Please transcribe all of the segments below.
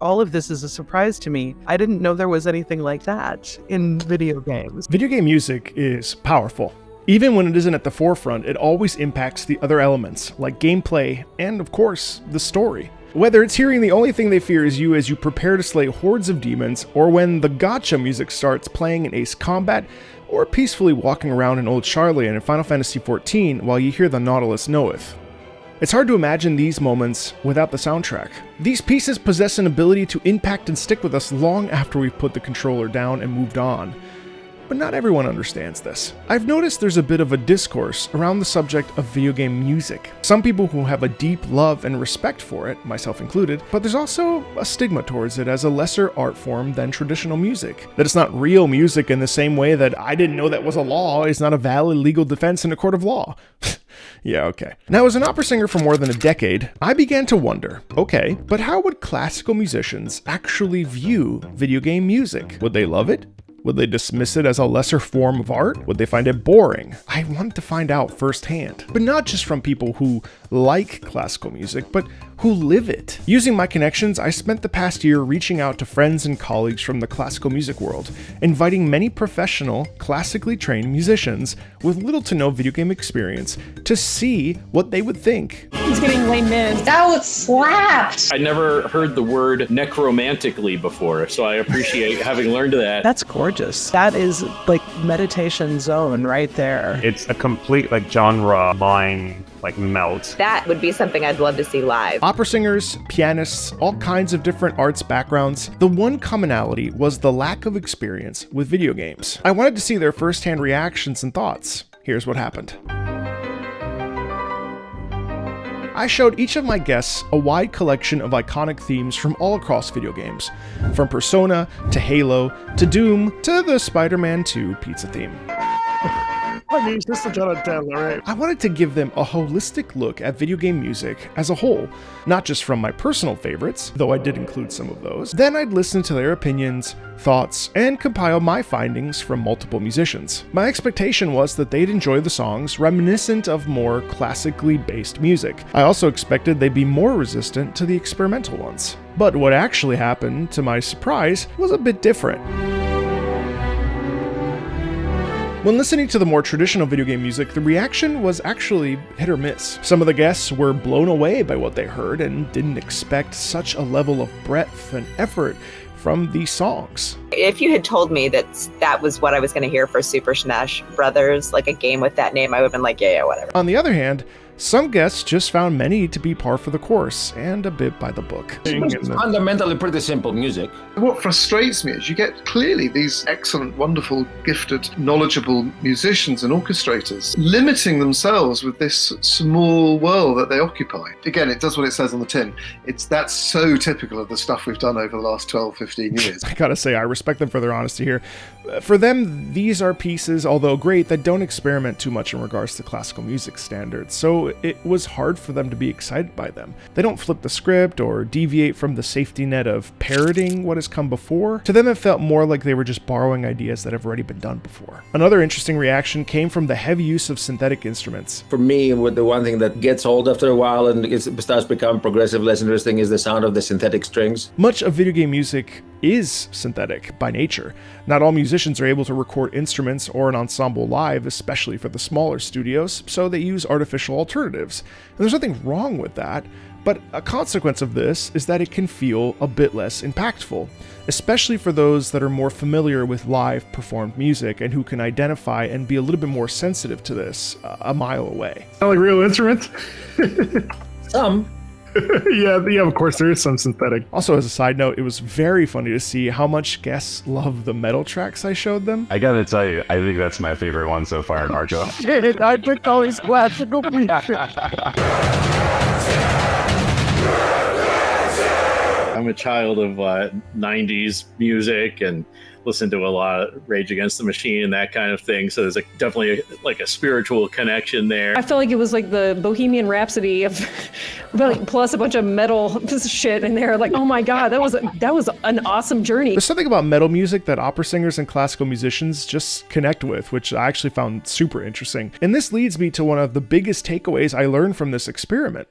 All of this is a surprise to me. I didn't know there was anything like that in video games. Video game music is powerful. Even when it isn't at the forefront, it always impacts the other elements, like gameplay and, of course, the story. Whether it's hearing the only thing they fear is you as you prepare to slay hordes of demons, or when the gacha music starts playing in Ace Combat, or peacefully walking around in Old Charlian in Final Fantasy XIV while you hear the Nautilus knoweth. It's hard to imagine these moments without the soundtrack. These pieces possess an ability to impact and stick with us long after we've put the controller down and moved on. But not everyone understands this. I've noticed there's a bit of a discourse around the subject of video game music. Some people who have a deep love and respect for it, myself included, but there's also a stigma towards it as a lesser art form than traditional music. That it's not real music in the same way that I didn't know that was a law is not a valid legal defense in a court of law. Yeah, okay. Now, as an opera singer for more than a decade, I began to wonder, okay, but how would classical musicians actually view video game music? Would they love it? Would they dismiss it as a lesser form of art? Would they find it boring? I wanted to find out firsthand. But not just from people who like classical music, but who live it. Using my connections, I spent the past year reaching out to friends and colleagues from the classical music world, inviting many professional, classically trained musicians with little to no video game experience to see what they would think. He's getting lame mid. That was slapped. I never heard the word necromantically before, so I appreciate having learned that. That's gorgeous. That is like meditation zone right there. It's a complete genre mind melt. That would be something I'd love to see live. Opera singers, pianists, all kinds of different arts backgrounds. The one commonality was the lack of experience with video games. I wanted to see their firsthand reactions and thoughts. Here's what happened. I showed each of my guests a wide collection of iconic themes from all across video games, from Persona to Halo to Doom to the Spider-Man 2 pizza theme. I mean, it's just a John Taylor, right? I wanted to give them a holistic look at video game music as a whole, not just from my personal favorites, though I did include some of those. Then I'd listen to their opinions, thoughts, and compile my findings from multiple musicians. My expectation was that they'd enjoy the songs reminiscent of more classically based music. I also expected they'd be more resistant to the experimental ones. But what actually happened, to my surprise, was a bit different. When listening to the more traditional video game music, the reaction was actually hit or miss. Some of the guests were blown away by what they heard and didn't expect such a level of breadth and effort from these songs. If you had told me that that was what I was going to hear for Super Smash Brothers, like a game with that name, I would have been like, yeah, whatever. On the other hand, some guests just found many to be par for the course and a bit by the book. It's fundamentally pretty simple music. What frustrates me is you get clearly these excellent, wonderful, gifted, knowledgeable musicians and orchestrators limiting themselves with this small world that they occupy. Again, it does what it says on the tin. That's so typical of the stuff we've done over the last 12, 15 years. I gotta say, I respect them for their honesty here. For them, these are pieces, although great, that don't experiment too much in regards to classical music standards, so it was hard for them to be excited by them. They don't flip the script or deviate from the safety net of parroting what has come before. To them, it felt more like they were just borrowing ideas that have already been done before. Another interesting reaction came from the heavy use of synthetic instruments. For me, the one thing that gets old after a while and it starts to become progressive, less interesting is the sound of the synthetic strings. Much of video game music is synthetic by nature. Not all musicians are able to record instruments or an ensemble live, especially for the smaller studios, so they use artificial alternatives. And there's nothing wrong with that, but a consequence of this is that it can feel a bit less impactful, especially for those that are more familiar with live performed music and who can identify and be a little bit more sensitive to this a mile away. Like real instruments? Some. yeah, of course, there is some synthetic. Also, as a side note, it was very funny to see how much guests love the metal tracks I showed them. I gotta tell you, I think that's my favorite one so far in Arjo. Shit, I picked all these classical pieces. I'm a child of 90s music and listen to a lot of Rage Against the Machine and that kind of thing. So there's definitely a spiritual connection there. I felt like it was like the Bohemian Rhapsody of plus a bunch of metal shit in there. Like, oh my God, that was an awesome journey. There's something about metal music that opera singers and classical musicians just connect with, which I actually found super interesting. And this leads me to one of the biggest takeaways I learned from this experiment.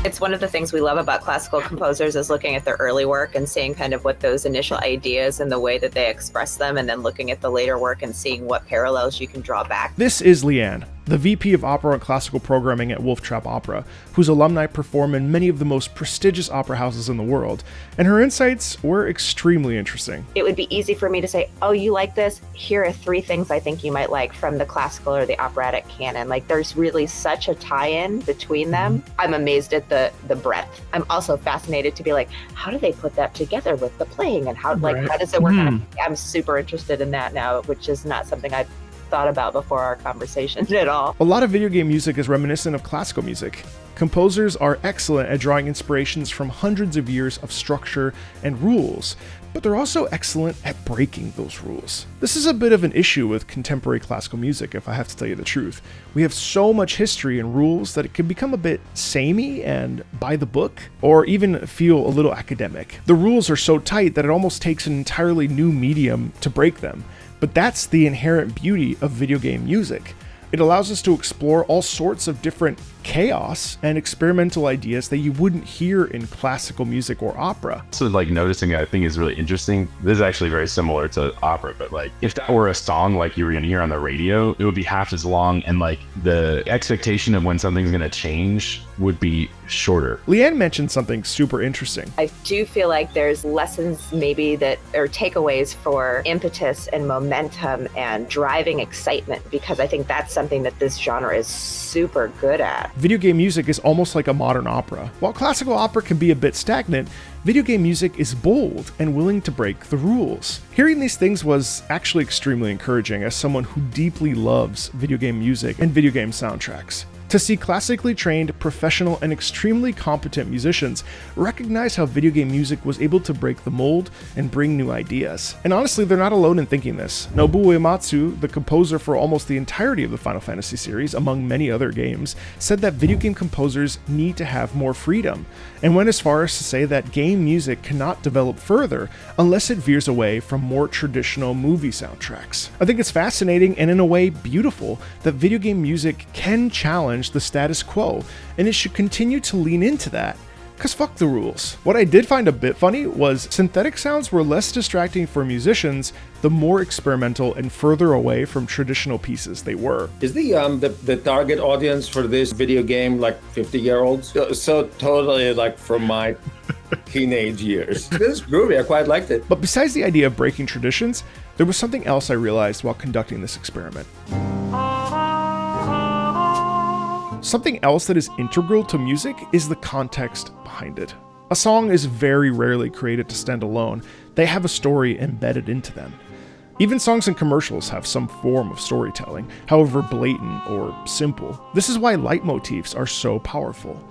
It's one of the things we love about classical composers is looking at their early work and seeing kind of what those initial ideas and the way that they express them, and then looking at the later work and seeing what parallels you can draw back. This is Leanne, the VP of Opera and Classical Programming at Wolf Trap Opera, whose alumni perform in many of the most prestigious opera houses in the world, and her insights were extremely interesting. It would be easy for me to say, oh, you like this? Here are 3 things I think you might like from the classical or the operatic canon. Like, there's really such a tie-in between them. I'm amazed at the breadth. I'm also fascinated to be like, how do they put that together with the playing, and how does it work? I'm super interested in that now, which is not something I've thought about before our conversation at all. A lot of video game music is reminiscent of classical music. Composers are excellent at drawing inspirations from hundreds of years of structure and rules, but they're also excellent at breaking those rules. This is a bit of an issue with contemporary classical music, if I have to tell you the truth. We have so much history and rules that it can become a bit samey and by the book, or even feel a little academic. The rules are so tight that it almost takes an entirely new medium to break them. But that's the inherent beauty of video game music. It allows us to explore all sorts of different chaos and experimental ideas that you wouldn't hear in classical music or opera. So like noticing I think is really interesting. This is actually very similar to opera, but like if that were a song like you were gonna hear on the radio, it would be half as long, and like the expectation of when something's gonna change would be shorter. Leanne mentioned something super interesting. I do feel like there's lessons maybe that or takeaways for impetus and momentum and driving excitement, because I think that's something that this genre is super good at. Video game music is almost like a modern opera. While classical opera can be a bit stagnant, video game music is bold and willing to break the rules. Hearing these things was actually extremely encouraging as someone who deeply loves video game music and video game soundtracks. To see classically trained, professional, and extremely competent musicians recognize how video game music was able to break the mold and bring new ideas. And honestly, they're not alone in thinking this. Nobuo Uematsu, the composer for almost the entirety of the Final Fantasy series, among many other games, said that video game composers need to have more freedom, and went as far as to say that game music cannot develop further unless it veers away from more traditional movie soundtracks. I think it's fascinating and in a way beautiful that video game music can challenge the status quo, and it should continue to lean into that, cause fuck the rules. What I did find a bit funny was synthetic sounds were less distracting for musicians the more experimental and further away from traditional pieces they were. Is the target audience for this video game like 50-year-olds? So totally like from my teenage years. This is groovy, I quite liked it. But besides the idea of breaking traditions, there was something else I realized while conducting this experiment. Something else that is integral to music is the context behind it. A song is very rarely created to stand alone. They have a story embedded into them. Even songs and commercials have some form of storytelling, however blatant or simple. This is why leitmotifs are so powerful.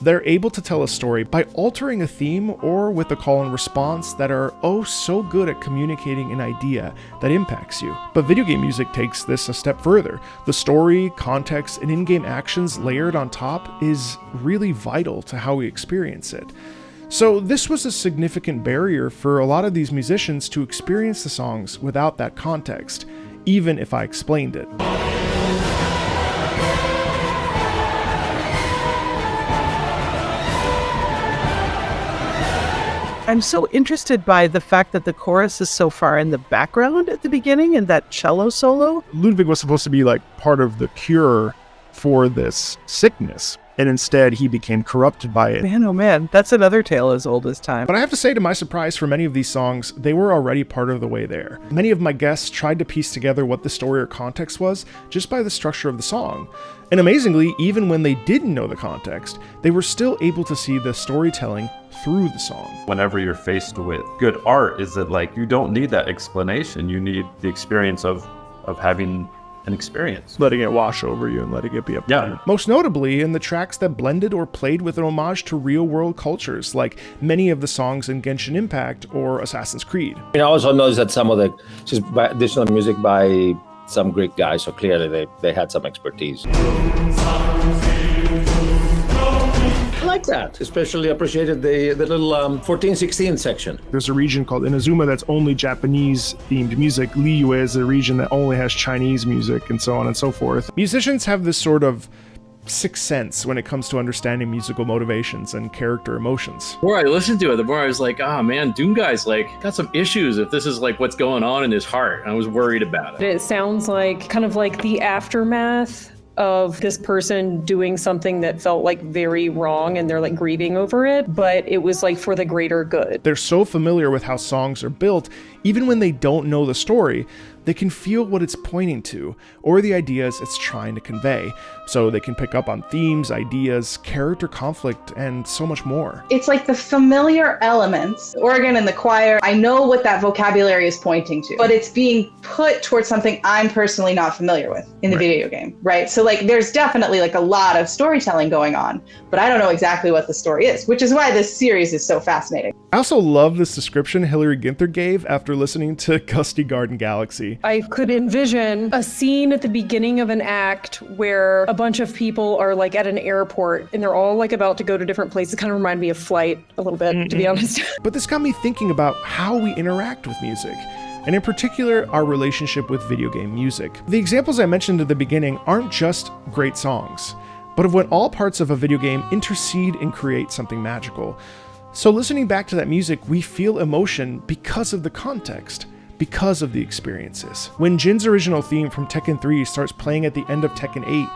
They're able to tell a story by altering a theme or with a call and response that are oh so good at communicating an idea that impacts you. But video game music takes this a step further. The story, context, and in-game actions layered on top is really vital to how we experience it. So this was a significant barrier for a lot of these musicians to experience the songs without that context, even if I explained it. I'm so interested by the fact that the chorus is so far in the background at the beginning and that cello solo. Ludwig was supposed to be like part of the cure for this sickness, and instead he became corrupted by it. Man, oh man, that's another tale as old as time. But I have to say, to my surprise, for many of these songs, they were already part of the way there. Many of my guests tried to piece together what the story or context was just by the structure of the song. And amazingly, even when they didn't know the context, they were still able to see the storytelling through the song. Whenever you're faced with good art, is that like you don't need that explanation. You need the experience of having an experience. Letting it wash over you and letting it be a part. Yeah. Most notably in the tracks that blended or played with an homage to real-world cultures, like many of the songs in Genshin Impact or Assassin's Creed. I also noticed that some of the just additional music by some Greek guys, so clearly they had some expertise. I like that. Especially appreciated the little 14-16 section. There's a region called Inazuma that's only Japanese-themed music. Liyue is a region that only has Chinese music, and so on and so forth. Musicians have this sort of sixth sense when it comes to understanding musical motivations and character emotions. The more I listened to it, the more I was like, oh man, Doom Guy's like got some issues if this is like what's going on in his heart. I was worried about it. It sounds like kind of like the aftermath of this person doing something that felt like very wrong and they're like grieving over it, but it was like for the greater good. They're so familiar with how songs are built, even when they don't know the story, they can feel what it's pointing to or the ideas it's trying to convey. So they can pick up on themes, ideas, character conflict, and so much more. It's like the familiar elements. The organ and the choir, I know what that vocabulary is pointing to, but it's being put towards something I'm personally not familiar with in the video game, right? So like there's definitely like a lot of storytelling going on, but I don't know exactly what the story is, which is why this series is so fascinating. I also love this description Hillary Ginther gave after listening to Gusty Garden Galaxy. I could envision a scene at the beginning of an act where a bunch of people are like at an airport and they're all like about to go to different places. It kind of reminded me of Flight a little bit, to be honest. But this got me thinking about how we interact with music, and in particular, our relationship with video game music. The examples I mentioned at the beginning aren't just great songs, but of when all parts of a video game intercede and create something magical. So listening back to that music, we feel emotion because of the context, because of the experiences. When Jin's original theme from Tekken 3 starts playing at the end of Tekken 8,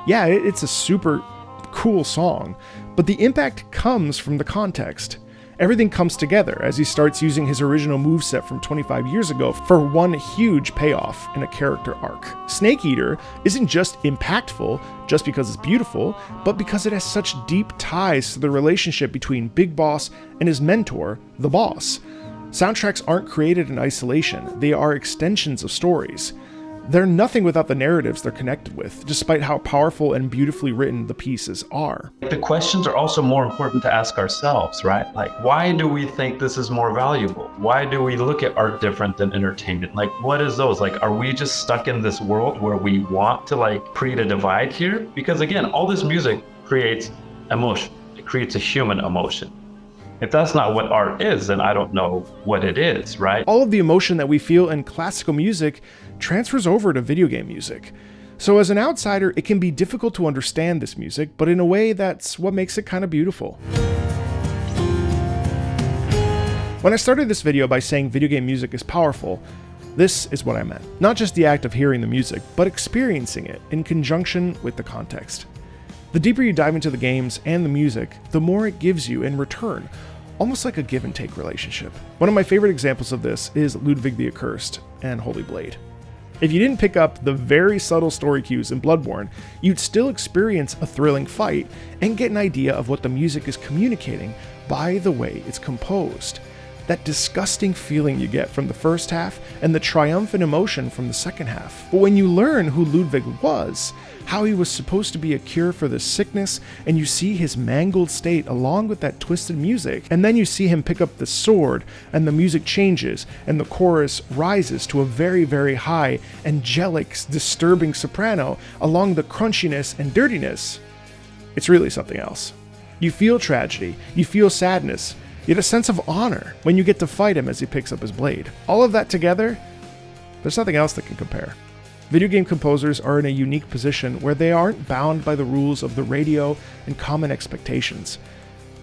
yeah, it's a super cool song, but the impact comes from the context. Everything comes together as he starts using his original moveset from 25 years ago for one huge payoff in a character arc. Snake Eater isn't just impactful just because it's beautiful, but because it has such deep ties to the relationship between Big Boss and his mentor, the boss. Soundtracks aren't created in isolation, they are extensions of stories. They're nothing without the narratives they're connected with, despite how powerful and beautifully written the pieces are. The questions are also more important to ask ourselves, right? Like, why do we think this is more valuable? Why do we look at art different than entertainment? Like, what is those? Like, are we just stuck in this world where we want to like create a divide here? Because again, all this music creates emotion. It creates a human emotion. If that's not what art is, then I don't know what it is, right? All of the emotion that we feel in classical music transfers over to video game music. So as an outsider, it can be difficult to understand this music, but in a way that's what makes it kind of beautiful. When I started this video by saying video game music is powerful, this is what I meant. Not just the act of hearing the music, but experiencing it in conjunction with the context. The deeper you dive into the games and the music, the more it gives you in return, almost like a give and take relationship. One of my favorite examples of this is Ludwig the Accursed and Holy Blade. If you didn't pick up the very subtle story cues in Bloodborne, you'd still experience a thrilling fight and get an idea of what the music is communicating by the way it's composed. That disgusting feeling you get from the first half and the triumphant emotion from the second half. But when you learn who Ludwig was, how he was supposed to be a cure for this sickness, and you see his mangled state along with that twisted music, and then you see him pick up the sword, and the music changes, and the chorus rises to a very, very high, angelic, disturbing soprano along the crunchiness and dirtiness, it's really something else. You feel tragedy, you feel sadness, yet a sense of honor when you get to fight him as he picks up his blade. All of that together, there's nothing else that can compare. Video game composers are in a unique position where they aren't bound by the rules of the radio and common expectations.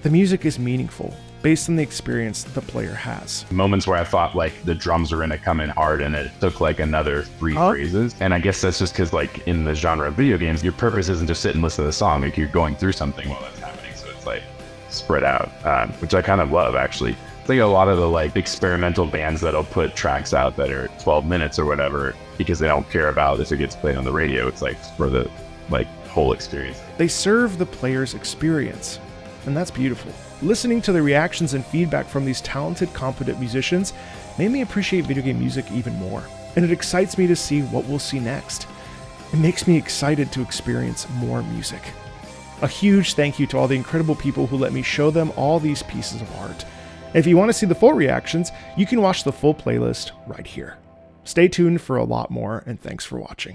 The music is meaningful, based on the experience the player has. Moments where I thought like the drums were gonna come in hard and it took like another three phrases. And I guess that's just because like in the genre of video games, your purpose isn't just sit and listen to the song, like you're going through something while that's happening. So it's like spread out, which I kind of love actually. I think a lot of the like experimental bands that'll put tracks out that are 12 minutes or whatever because they don't care about if it gets played on the radio. It's like for the like whole experience. They serve the player's experience, and that's beautiful. Listening to the reactions and feedback from these talented, competent musicians made me appreciate video game music even more, and it excites me to see what we'll see next. It makes me excited to experience more music. A huge thank you to all the incredible people who let me show them all these pieces of art. If you want to see the full reactions, you can watch the full playlist right here. Stay tuned for a lot more, and thanks for watching.